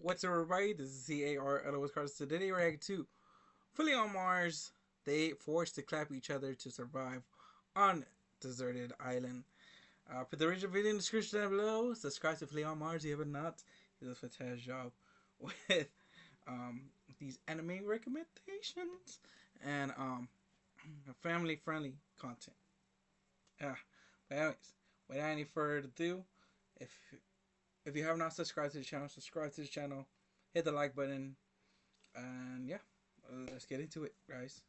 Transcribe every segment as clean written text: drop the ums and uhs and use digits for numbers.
What's up, everybody? This is CAR Cards. Today we're reacting to Phillyonmars. They forced to clap each other to survive on deserted island. Put the original video in the description down below. Subscribe to Phillyonmars if you have not. He does a fantastic job with these anime recommendations and family friendly content. But anyways, without any further ado, if you have not subscribed to the channel, subscribe to the channel, hit the like button, and yeah, let's get into it, guys.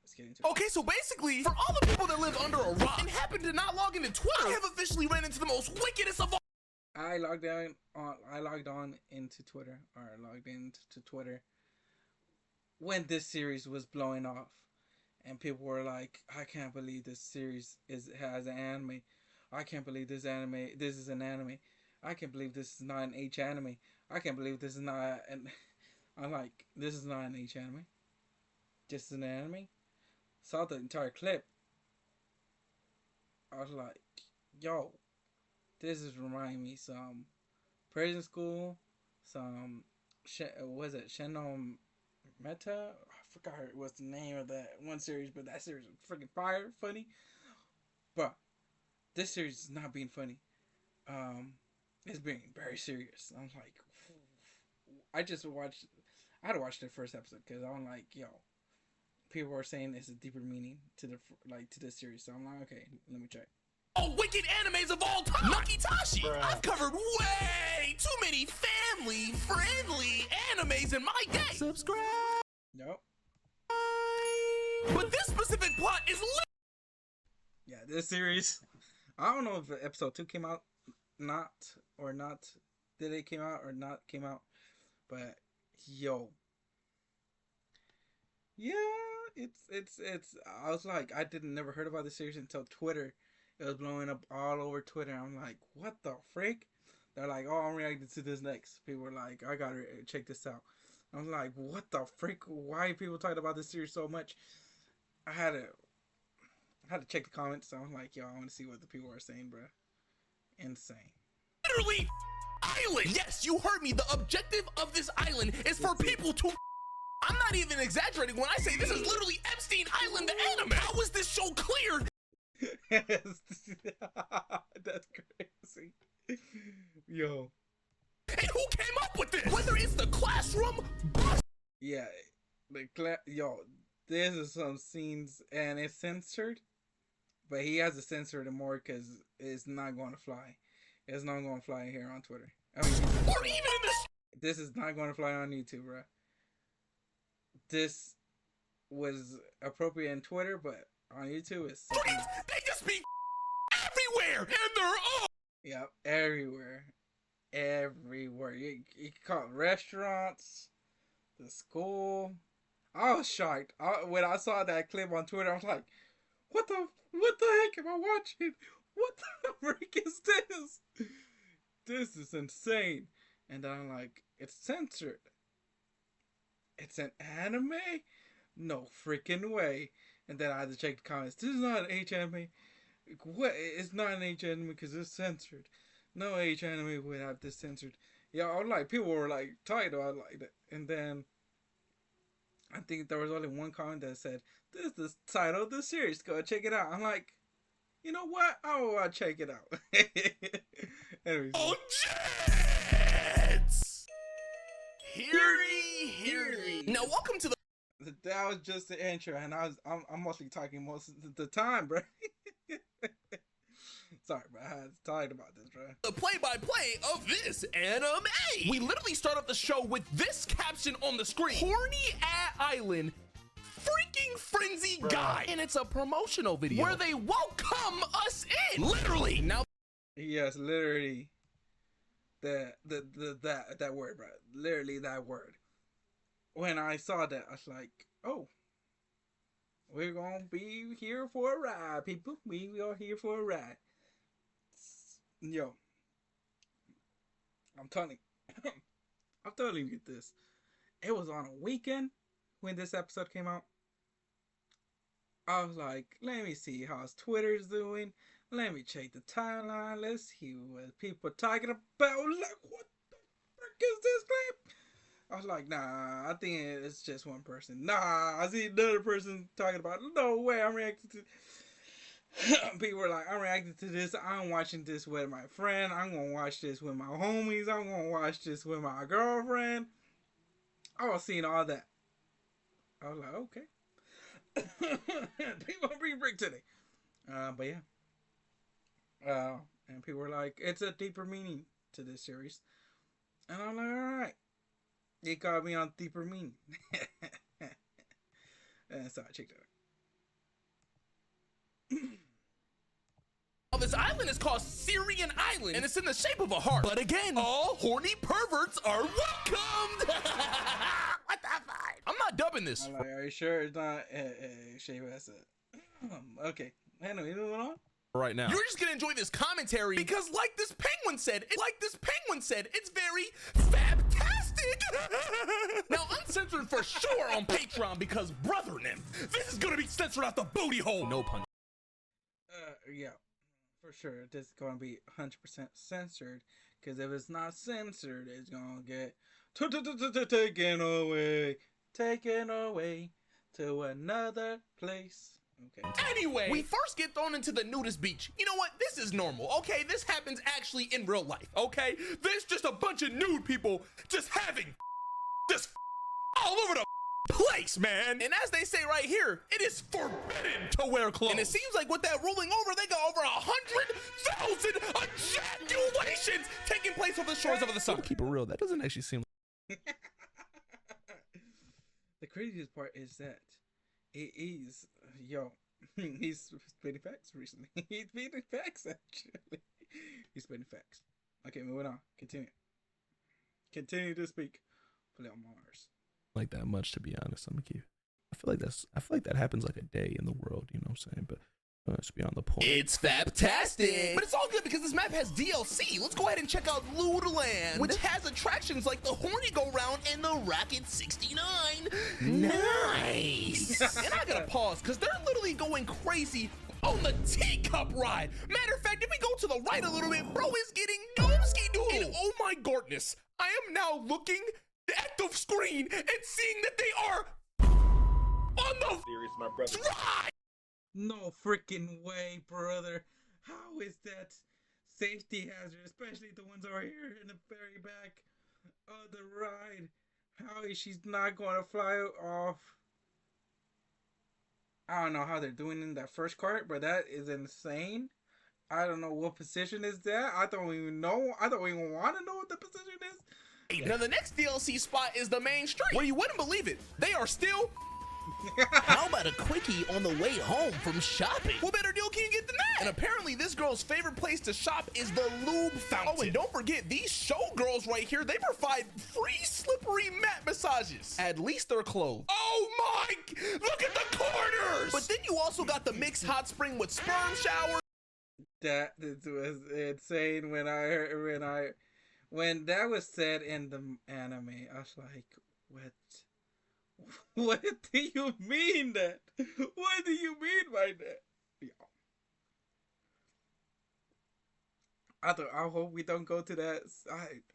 Let's get into it. Okay, so basically, for all the people that live under a rock and happen to not log into Twitter, I have officially ran into the most wickedest of all. I logged on into Twitter, or logged into Twitter when this series was blowing off, and people were like, "I can't believe this series has an anime. I can't believe this is an anime. I can't believe this is not an H anime. I can't believe this is not an." I'm like, this is not an H anime. Just an anime. Saw the entire clip. I was like, yo, this is reminding me some prison school, some was it Shannon Meta? I forgot what's the name of that one series, but that series was freaking fire, funny. But this series is not being funny. It's being very serious. I'm like, I had to watch the first episode because I'm like, yo, people are saying there's a deeper meaning to this series. So I'm like, okay, let me check. Oh, wicked animes of all time. Nakitashi. I've covered way too many family-friendly animes in my day. Subscribe. Nope. But this specific plot is yeah, this series. I don't know if episode 2 came out, not. Did it came out or not came out? But yo, yeah, it's. I was like, I never heard about this series until Twitter. It was blowing up all over Twitter. I'm like, what the frick? They're like, oh, I'm reacting to this next. People were like, I gotta check this out. I'm like, what the frick? Why are people talking about this series so much? I had to check the comments. So I'm like, yo, I want to see what the people are saying, bro. Insane. literally island. Yes, you heard me. The objective of this island is for people to. I'm not even exaggerating when I say this is literally Epstein Island, the anime. How is this show clear? That's crazy. Yo. And who came up with this? Whether it's the classroom bus. Yeah, yo, there's some scenes and it's censored, but he has to censor it more because it's not going to fly. It's not going to fly here on Twitter. I mean, or even in this is not going to fly on YouTube, bro. This was appropriate in Twitter, but on YouTube it's something. They just be everywhere, and they're all. Yep, everywhere. You can call it restaurants, the school. I was shocked when I saw that clip on Twitter. I was like, what the heck am I watching? What the freak is this? This is insane. And then I'm like, it's censored. It's an anime? No freaking way. And then I had to check the comments. This is not an H anime. What? It's not an H anime because it's censored. No H anime would have this censored. Yeah, I was like, people were like talking about it like that. And then I think there was only one comment that said, this is the title of the series. Go check it out. I'm like, you know what? I will check it out. Anyways. Oh, Jets! Hear ye. Now, welcome to the. That was just the intro, and I'm mostly talking most of the time, bro. Sorry, bro. I had talked about this, bro. The play-by-play of this anime. We literally start off the show with this caption on the screen: "Horny at Island, freaking frenzy guy," and it's a promotional video where they welcome us in. Literally. Now. Yes, literally. That word, bro. Literally that word. When I saw that, I was like, oh, we're gonna be here for a ride, people. We are here for a ride. Yo, I'm telling you this. It was on a weekend when this episode came out. I was like, let me see how Twitter's doing. Let me check the timeline. Let's see what people are talking about. Like, what the frick is this clip? was like, nah, I think it's just one person. Nah, I see another person talking about, no way, I'm reacting to. People were like, I'm reacting to this. I'm watching this with my friend. I'm gonna watch this with my homies. I'm gonna watch this with my girlfriend. I was seeing all that. I was like, okay. People bring brick today. But yeah. And people were like, it's a deeper meaning to this series. And I'm like, alright. They got me on deeper meaning. And so I checked it out. This island is called Syrian Island, and it's in the shape of a heart. But again, all horny perverts are welcomed. What the fuck? I'm not dubbing this. I'm like, are you sure it's not a shape as a... Okay. Anyway, moving on. Right now, you're just gonna enjoy this commentary because, like this penguin said, it's very fantastic. Now, uncensored for sure on Patreon because, brother, this is gonna be censored out the booty hole. No pun. Yeah, for sure. This is gonna be 100% censored because if it's not censored, it's gonna get taken away to another place. Okay. Anyway, we first get thrown into the nudist beach. You know what? This is normal, okay? This happens actually in real life, okay? There's just a bunch of nude people just having this all over the place, man. And as they say right here, it is forbidden to wear clothes. And it seems like with that rolling over, they got over 100,000 ejaculations taking place over the shores of the sun. Keep it real. That doesn't actually seem The craziest part is that it is, he's spitting facts recently. He's spitting facts, actually. He's spitting facts. Okay, moving on. Continue to speak. Phillyonmars. Like that much, to be honest. I'm gonna keep. I feel like that happens like a day in the world. You know what I'm saying? But it's beyond the point. It's fantastic, but it's all good because this map has DLC. Let's go ahead and check out Ludeland, which has attractions like the Horny Go Round and the Rocket 69. Nice. And I gotta pause because they're literally going crazy on the teacup ride. Matter of fact, if we go to the right a little bit, bro is getting nosky doodle. And oh my goodness, I am now looking at the screen and seeing that they are on the Serious, my brother. ride. No freaking way, brother. How is that safety hazard, especially the ones over here in the very back of the ride? How is she not going to fly off? I don't know how they're doing in that first cart, but that is insane. I don't know what position is that. I don't even know. I don't even want to know what the position is. Now the next DLC spot is the main street, where you wouldn't believe it. They are still... How about a quickie on the way home from shopping? What better deal can you get than that? And apparently this girl's favorite place to shop is the lube fountain. Oh, and don't forget, these showgirls right here, they provide free slippery mat massages. At least they're clothed. Oh my, look at the corners. But then you also got the mixed hot spring with sperm shower. That was insane when that was said in the anime. I was like, what? What do you mean that? What do you mean by that? I hope we don't go to that.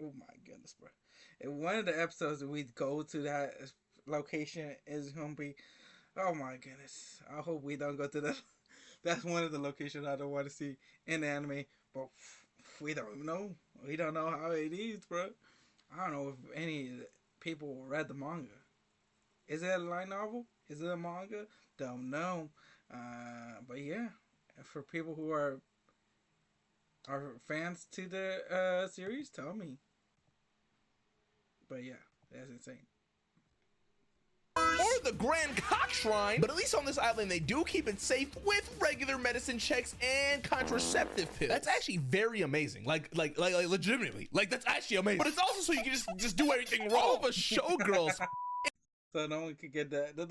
Oh my goodness, bro. In one of the episodes we go to that location is gonna be, oh my goodness. I hope we don't go to that. That's one of the locations I don't want to see in the anime. But we don't know. We don't know how it is, bro. I don't know if any people read the manga. Is it a light novel? Is it a manga? Don't know. But yeah, for people who are fans to the series, tell me. But yeah, that's insane. Or the Grand Cock Shrine, but at least on this island they do keep it safe with regular medicine checks and contraceptive pills. That's actually very amazing. Like legitimately, like that's actually amazing. But it's also so you can just do everything wrong. All of us showgirls. So no one could get that the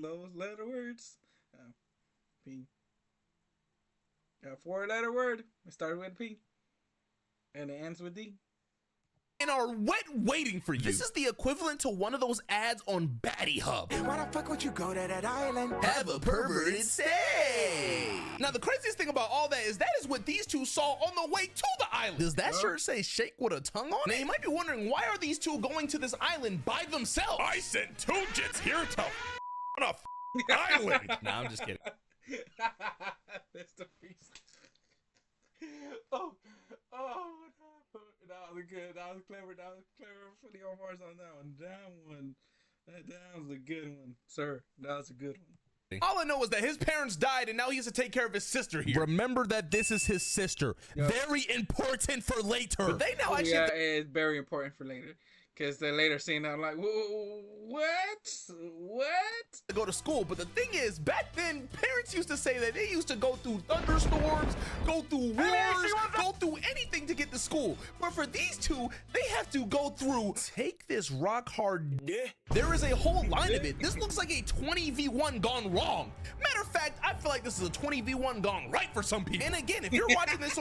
those letter words. P. A 4-letter word. It started with P, and it ends with D. And are waiting for you. This is the equivalent to one of those ads on Batty Hub. Why the fuck would you go to that island? Have a perverted stay. Now, the craziest thing about all that is what these two saw on the way to the island. Does that shirt say shake with a tongue on it? Now, you might be wondering, why are these two going to this island by themselves? I sent two jits here to on a island. Nah, I'm just kidding. That's the beast. Oh, that was good. That was clever. That was clever. Phillyonmars on that one. That was a good one, sir. That was a good one. All I know is that his parents died and now he has to take care of his sister here. Remember that this is his sister. Yep. Very important for later. But they now actually... Yeah, it's very important for later. Because the later scene, I'm like, what? To go to school, but the thing is, back then, parents used to say that they used to go through thunderstorms, go through wars, go through anything to get to school. But for these two, they have to go through, take this rock hard. There is a whole line of it. This looks like a 20v1 gone wrong. Matter of fact, I feel like this is a 20v1 gone right for some people. And again, if you're watching this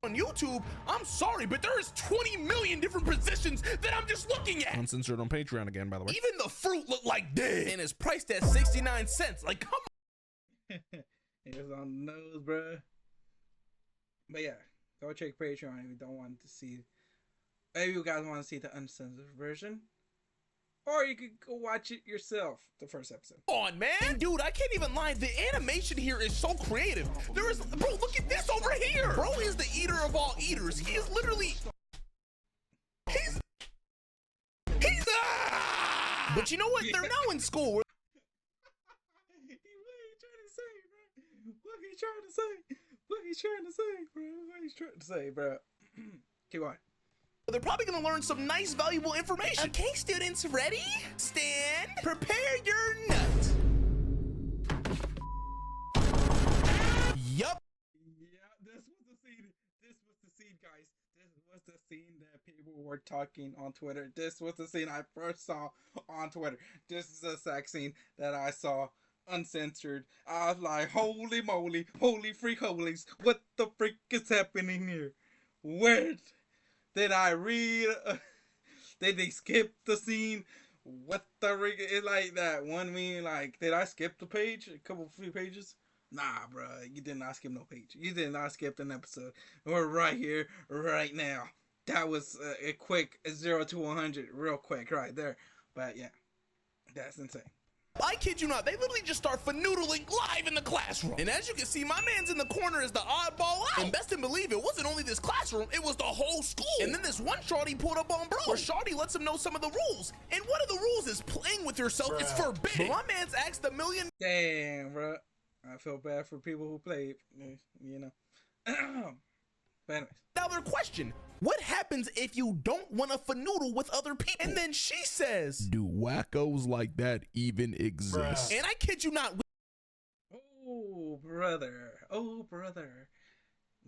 on YouTube, I'm sorry, but there is 20 million different positions that I'm just looking at. Uncensored on Patreon again, by the way. Even the fruit looked like dead and is priced at 69 cents. Like, come on. It was on the nose, bruh. But yeah, go check Patreon if you don't want to see. Maybe you guys want to see the uncensored version. Or you could go watch it yourself, the first episode. Come on, man. Dude, I can't even lie. The animation here is so creative. There is, bro, look at this over here. Bro is the eater of all eaters. He is literally, he's But you know what? They're now in school. What are you trying to say, bro? What are you trying to say? What are you trying to say, bro? What are you trying to say, bro? Keep on. They're probably gonna learn some nice, valuable information. Okay, students, ready? Stand. Prepare your nut. Yup. Yeah, this was the scene. This was the scene, guys. This was the scene that people were talking on Twitter. This was the scene I first saw on Twitter. This is the exact scene that I saw uncensored. I was like, holy moly, holy freak holies. What the freak is happening here? What? Did I read? Did they skip the scene? What the rig? It's like that one meme. Like, did I skip the page? Few pages? Nah, bro. You did not skip no page. You did not skip an episode. We're right here, right now. That was a quick 0 to 100, real quick, right there. But yeah, that's insane. I kid you not, they literally just start fanoodling live in the classroom. And as you can see, my man's in the corner is the oddball out. And best to believe, it wasn't only this classroom, it was the whole school. And then this one shawty pulled up on bro, where shawty lets him know some of the rules. And one of the rules is playing with yourself is forbidden. But my man's asked a million. Damn, bro. I feel bad for people who played, you know. But anyways. Another question. What happens if you don't want to fanoodle with other people? And then she says, do wackos like that even exist? And I kid you not. Oh, brother. Oh, brother.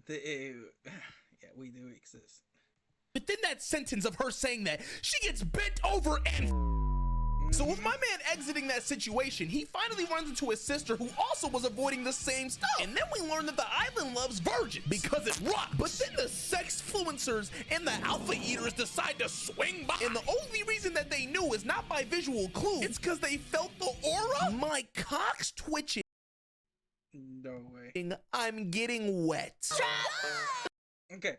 Yeah, we do exist. Within that sentence of her saying that, she gets bent over and so with my man exiting that situation, he finally runs into his sister who also was avoiding the same stuff. And then we learn that the island loves virgins because it rocks. But then the sexfluencers and the alpha eaters decide to swing by. And the only reason that they knew is not by visual clue. It's because they felt the aura. My cock's twitching. No way. I'm getting wet. Okay.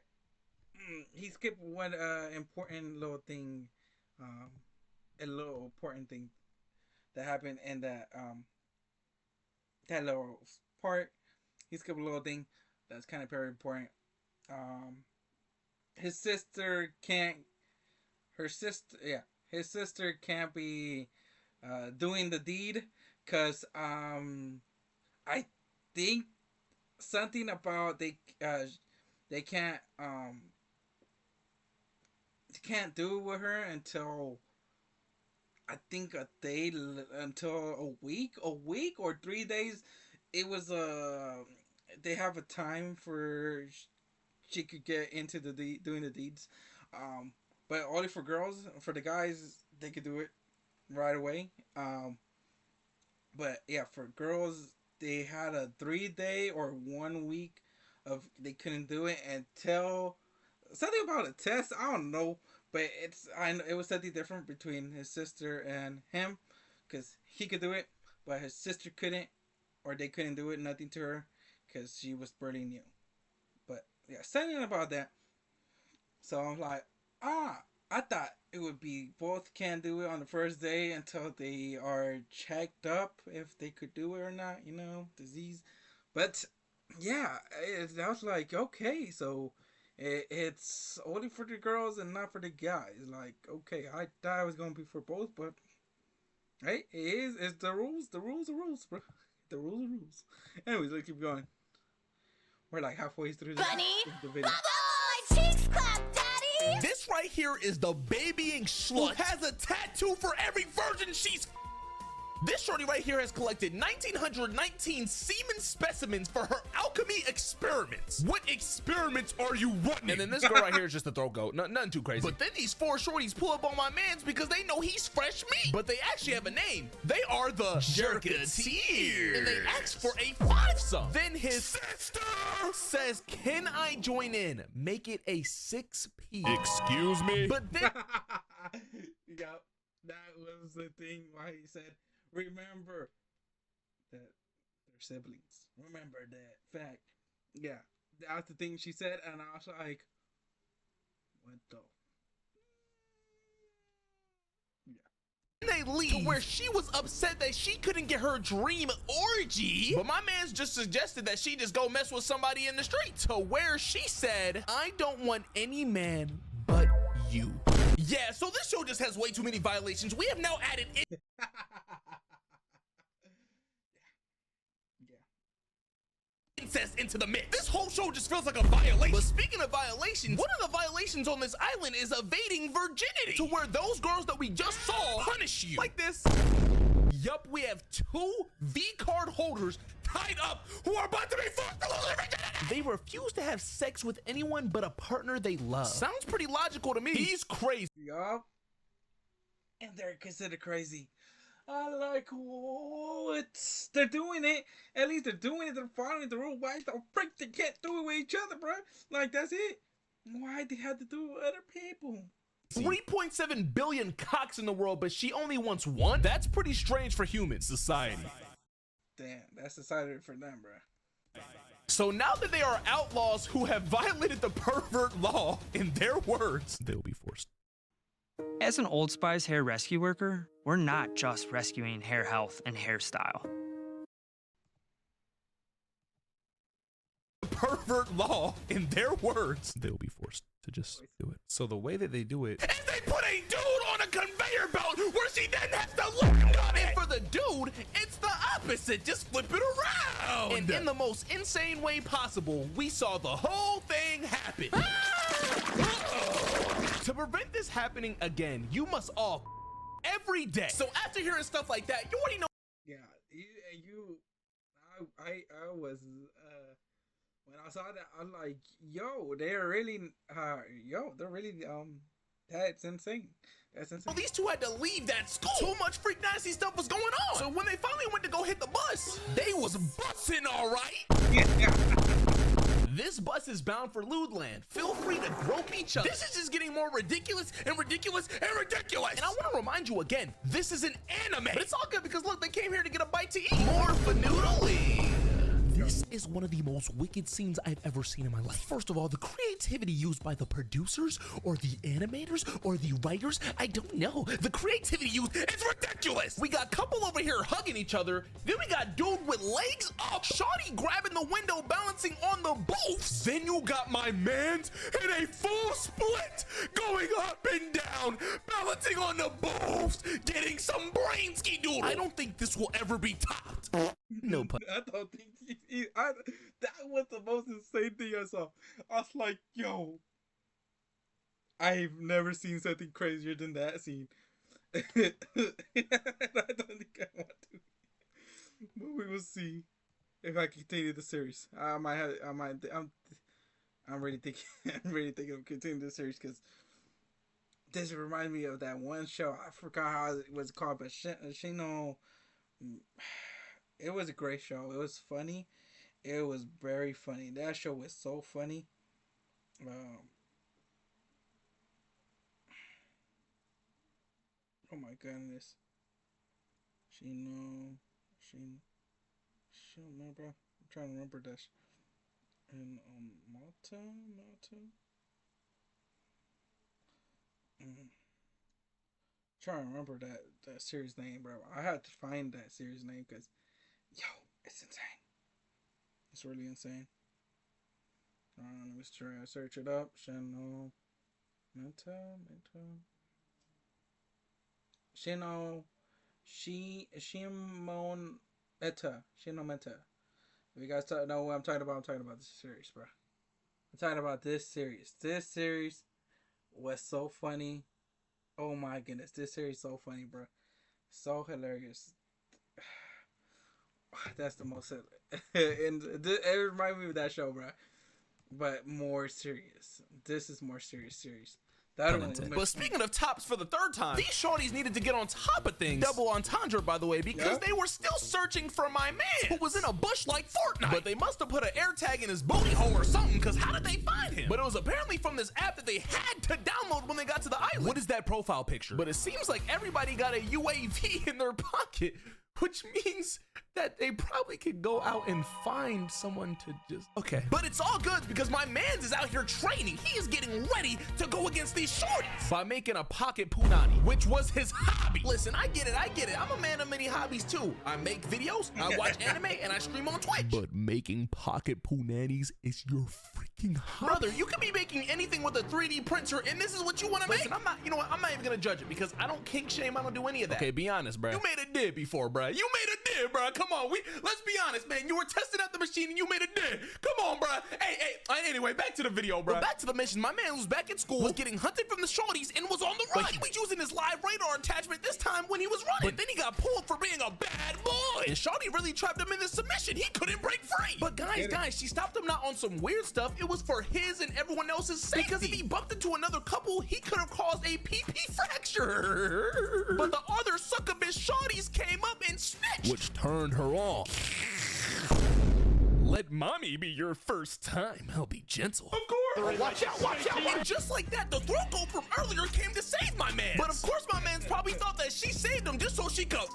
He skipped one important little thing. A little important thing that happened in that little part. He skipped a little thing that's kind of very important. His sister can't be doing the deed because I think something about they can't do it with her until I think until a week or 3 days. It was they have a time for she could get into the doing the deeds, but only for girls. For the guys, they could do it right away. But yeah, for girls, they had a 3-day or 1 week of they couldn't do it until something about a test. I don't know. But it was something different between his sister and him, because he could do it, but his sister couldn't. or they couldn't do it, nothing to her, because she was pretty new. But yeah, saying about that, so I'm like, I thought it would be both can do it on the first day until they are checked up if they could do it or not, disease. But yeah, I was like, okay, so it's only for the girls and not for the guys. Like, okay, I thought it was gonna be for both, but hey, it is. It's the rules. The rules are rules, bro. The rules are rules. Anyways, let's keep going. We're like halfway through the video. Cheeks clap, daddy! This right here is the babying slut who has a tattoo for every virgin she's. This shorty right here has collected 1,919 semen specimens for her alchemy experiments. What experiments are you running? And then this girl right here is just a throat goat. Nothing too crazy. But then these 4 shorties pull up on my mans because they know he's fresh meat. But they actually have a name. They are the Jerketeers. And they ask for a 5-some. Then his sister says, can I join in? Make it a 6P. Excuse me? But then... Yep, that was the thing why he said, remember that they're siblings. Remember that fact. Yeah, that's the thing she said, and I was like, what the? Yeah. They leave to where she was upset that she couldn't get her dream orgy, but my man's just suggested that she just go mess with somebody in the street, to where she said, I don't want any man but you. Yeah, so this show just has way too many violations. We have now added incest into the mix. This whole show just feels like a violation. But speaking of violations, one of the violations on this island is evading virginity, to where those girls that we just saw punish you like this. Yup, we have 2 V-card holders tied up who are about to be forced to lose their virginity. They refuse to have sex with anyone but a partner they love. Sounds pretty logical to me. He's crazy. Yup. And they're considered crazy. I like what they're doing it. At least they're doing it. They're following the rule. Why the freak they can't do it with each other, bro? Like, that's it. Why they have to do it with other people? 3.7 billion cocks in the world, but she only wants 1? That's pretty strange for human society. Damn, that's society for them, bro. So now that they are outlaws who have violated the pervert law, in their words, they'll be forced. As an Old Spice hair rescue worker, we're not just rescuing hair health and hairstyle. Pervert law, in their words, they'll be forced to just do it. So the way that they do it is they put a dude on a conveyor belt where she then has to land on it. And for the dude, it's the opposite. Just flip it around. And in the most insane way possible, we saw the whole thing happen. To prevent this happening again, you must all every day. So after hearing stuff like that, you already know. Yeah, I was when I saw that, I'm like, yo, they're really that's insane. That's insane. Well, these 2 had to leave that school. Too much freak nasty stuff was going on. So when they finally went to go hit the bus, they was bussing, all right. Yeah. This bus is bound for Ludeland. Feel free to grope each other. This is just getting more ridiculous and ridiculous and ridiculous. And I want to remind you again, this is an anime. But it's all good because look, they came here to get a bite to eat. More fanoodling. This is one of the most wicked scenes I've ever seen in my life. First of all, the creativity used by the producers or the animators or the writers, I don't know. The creativity used is ridiculous. We got couple over here hugging each other. Then we got dude with legs up, shawty grabbing the window, balancing on the booths. Then you got my mans in a full split, going up and down, balancing on the booths, getting some brain ski doodle. I don't think this will ever be topped. No pun. I don't think that was the most insane thing I saw. I was like, yo, I've never seen something crazier than that scene. I don't think I want to. But we will see if I continue the series. I'm really thinking of continuing the series because this reminds me of that one show. I forgot how it was called, but Shino. It was a great show. It was funny. It was very funny. That show was so funny. Oh my goodness. Shino. Shit, man, bro. I'm trying to remember that. And Malta. Mm. Trying to remember that series name, bro. I had to find that series name because, yo, it's insane. It's really insane. Let me try to search it up. Shino Shino Shimon Meta. If you guys know what I'm talking about, I'm talking about this series, bro. I'm talking about this series. This series was so funny. Oh my goodness, this series is so funny, bro. So hilarious. That's the most. And it reminded me of that show, bro. But more serious. This is more serious series. That one. But speaking of tops for the third time, these shorties needed to get on top of things. Double entendre, by the way, because they were still searching for my man who was in a bush like Fortnite. But they must have put an air tag in his booty hole or something, because how did they find him? But it was apparently from this app that they had to download when they got to the island. What is that profile picture? But it seems like everybody got a UAV in their pocket, which means that they probably could go out and find someone to just... Okay. But it's all good because my man's is out here training. He is getting ready to go against these shorties by making a pocket punani, which was his hobby. Listen, I get it. I'm a man of many hobbies too. I make videos, I watch anime, and I stream on Twitch. But making pocket punanis is your freaking hobby. Brother, you could be making anything with a 3D printer, and this is what you want to make? Listen, I'm not even gonna judge it because I don't kink shame, I don't do any of that. Okay, be honest, bro. You made a did before, bro. You made a did, bro. Come on, let's be honest, man. You were testing out the machine and you made a did. Come on, bro. Hey. Anyway, back to the video, bro. Well, back to the mission. My man was back at school, was getting hunted from the shorties, and was on the run. But he was using his live radar attachment this time when he was running. But then he got pulled for being a bad boy. And shorty really trapped him in this submission. He couldn't break free. But guys, she stopped him not on some weird stuff. It was for his and everyone else's safety. Because if he bumped into another couple, he could have caused a PP fracture. But the other sucker bitch shorties came up and snitched, which turned her on. Let mommy be your first time. I'll be gentle. Of course. Watch out. And just like that, the throat goat from earlier came to save my man. But of course, my man's probably thought that she saved him just so she could.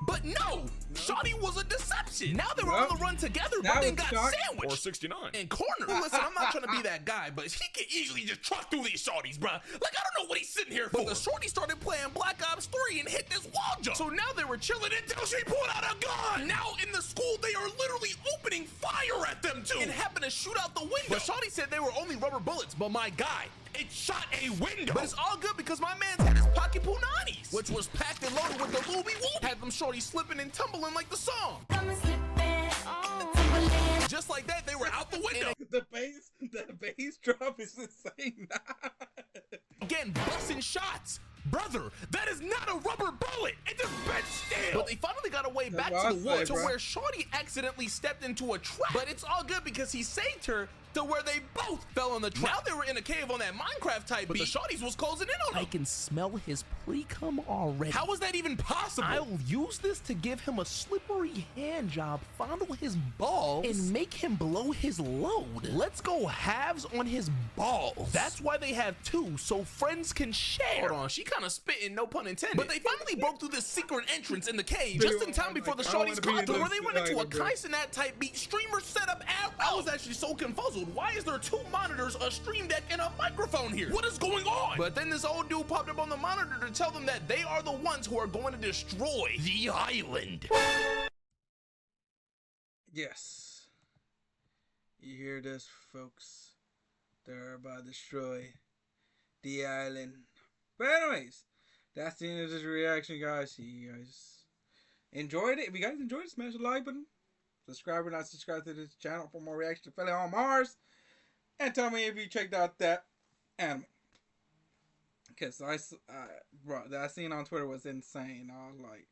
But no, shawty was a deception. Now they were on the run together, but then got sandwiched. Or 69. And cornered. Listen, I'm not trying to be that guy, but he can easily just truck through these shorties, bruh. Like, I don't know what he's sitting here for. But the shorty started playing Black Ops 3 and hit this wall jump. So now they were chilling until she pulled out a gun. Now in the school, they are literally opening fire at them too and happened to shoot out the window. But shawty said they were only rubber bullets, but my guy, it shot a window. But it's all good because my man had his pocket punanis, which was packed and loaded with the looby whoop. Had them shorties slipping and tumbling like the song. Just like that, they were out the window. The bass drop is insane. Again, busting shots. Brother, that is not a rubber bullet. It just bent steel. But they finally got away back to the woods to where shorty accidentally stepped into a trap. But it's all good because he saved her to where they both fell in the trap. Now they were in a cave on that Minecraft type beat, but the shorties was closing in on him. I can smell his pre-cum already. How is that even possible? I'll use this to give him a slippery hand job, fondle his balls, and make him blow his load. Let's go halves on his balls. That's why they have two, so friends can share. Hold on, she kind of spitting, no pun intended. But they finally broke through this secret entrance in the cave just in time before the shorties caught them, where they went into a Kaizenat type beat streamer setup. I was actually so confused. Why is there two monitors, a stream deck, and a microphone here? What is going on? But then this old dude popped up on the monitor to tell them that they are the ones who are going to destroy the island. Yes. You hear this, folks? They're about to destroy the island. But anyways, that's the end of this reaction, guys. You guys enjoyed it. If you guys enjoyed it, smash the like button. Subscribe or not subscribe to this channel for more reaction to Phillyonmars. And tell me if you checked out that anime. Because bro, that scene on Twitter was insane. I was like,